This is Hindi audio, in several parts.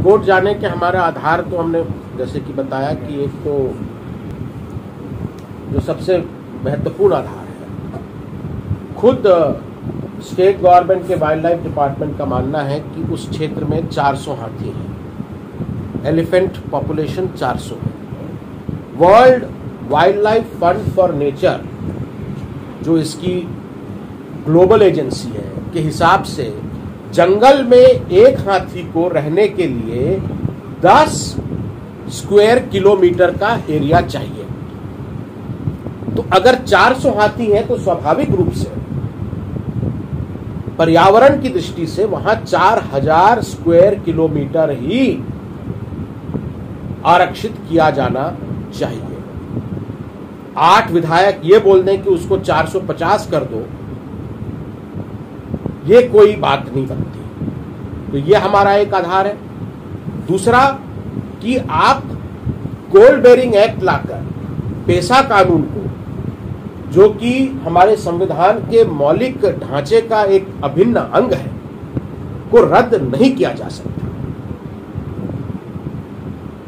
कोर्ट जाने के हमारा आधार तो हमने जैसे कि बताया कि एक तो जो सबसे महत्वपूर्ण आधार है, खुद स्टेट गवर्नमेंट के वाइल्ड लाइफ डिपार्टमेंट का मानना है कि उस क्षेत्र में 400 हाथी हैं, एलिफेंट पॉपुलेशन 400 है। World wild life fund for nature जो इसकी ग्लोबल एजेंसी है के हिसाब से जंगल में एक हाथी को रहने के लिए 10 स्क्वायर किलोमीटर का एरिया चाहिए। तो अगर 400 हाथी हैं तो स्वाभाविक रूप से पर्यावरण की दृष्टि से वहां 4000 स्क्वायर किलोमीटर ही आरक्षित किया जाना चाहिए। 8 विधायक ये बोल दें कि उसको 450 कर दो, ये कोई बात नहीं बनती। तो ये हमारा एक आधार है। दूसरा कि आप कोल बेरिंग एक्ट लाकर पेशा कानून को, जो कि हमारे संविधान के मौलिक ढांचे का एक अभिन्न अंग है, को रद्द नहीं किया जा सकता।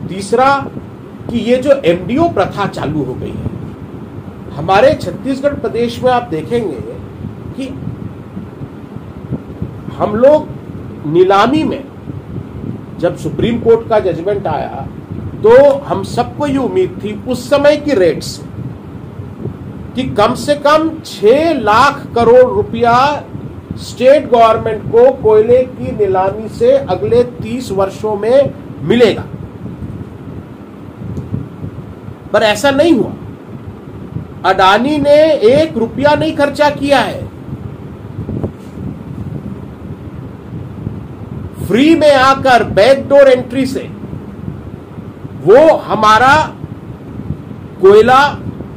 तीसरा कि ये जो एमडीओ प्रथा चालू हो गई है हमारे छत्तीसगढ़ प्रदेश में, आप देखेंगे कि हम लोग नीलामी में जब सुप्रीम कोर्ट का जजमेंट आया तो हम सबको ये उम्मीद थी उस समय की रेट से कि कम से कम 6 लाख करोड़ रुपया स्टेट गवर्नमेंट को कोयले की नीलामी से अगले 30 वर्षों में मिलेगा, पर ऐसा नहीं हुआ। अडानी ने 1 रुपया नहीं खर्चा किया है। फ्री में आकर बैकडोर एंट्री से वो हमारा कोयला,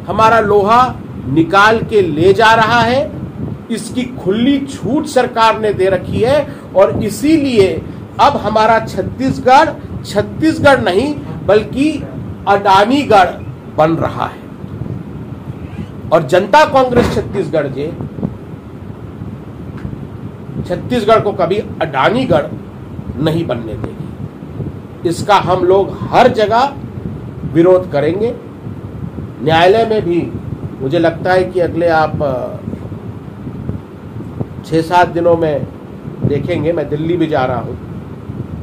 हमारा लोहा निकाल के ले जा रहा है। इसकी खुली छूट सरकार ने दे रखी है और इसीलिए अब हमारा छत्तीसगढ़ नहीं बल्कि अडानीगढ़ बन रहा है। और जनता कांग्रेस छत्तीसगढ़ को कभी अडानीगढ़ नहीं बनने देगी। इसका हम लोग हर जगह विरोध करेंगे। न्यायालय में भी मुझे लगता है कि अगले आप 6-7 दिनों में देखेंगे। मैं दिल्ली भी जा रहा हूं,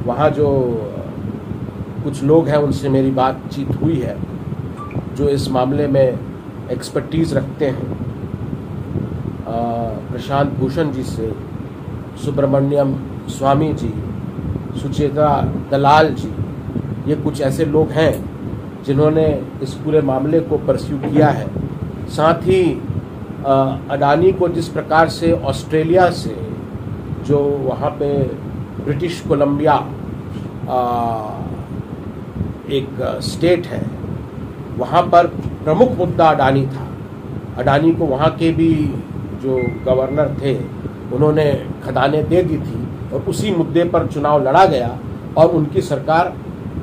वहां जो कुछ लोग हैं उनसे मेरी बातचीत हुई है जो इस मामले में एक्सपर्टीज रखते हैं। प्रशांत भूषण जी से, सुब्रमण्यम स्वामी जी, सुचेता दलाल जी, ये कुछ ऐसे लोग हैं जिन्होंने इस पूरे मामले को परस्यू किया है। साथ ही अडानी को जिस प्रकार से ऑस्ट्रेलिया से, जो वहाँ पे ब्रिटिश कोलंबिया एक स्टेट है, वहाँ पर प्रमुख मुद्दा अडानी था। अडानी को वहाँ के भी जो गवर्नर थे उन्होंने खदानें दे दी थी और उसी मुद्दे पर चुनाव लड़ा गया और उनकी सरकार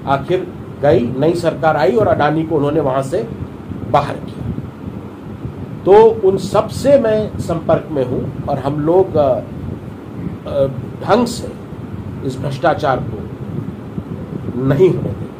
आखिर गई, नई सरकार आई और अडानी को उन्होंने वहाँ से बाहर किया। तो उन सब से मैं संपर्क में हूँ और हम लोग ढंग से इस भ्रष्टाचार को नहीं होने देंगे।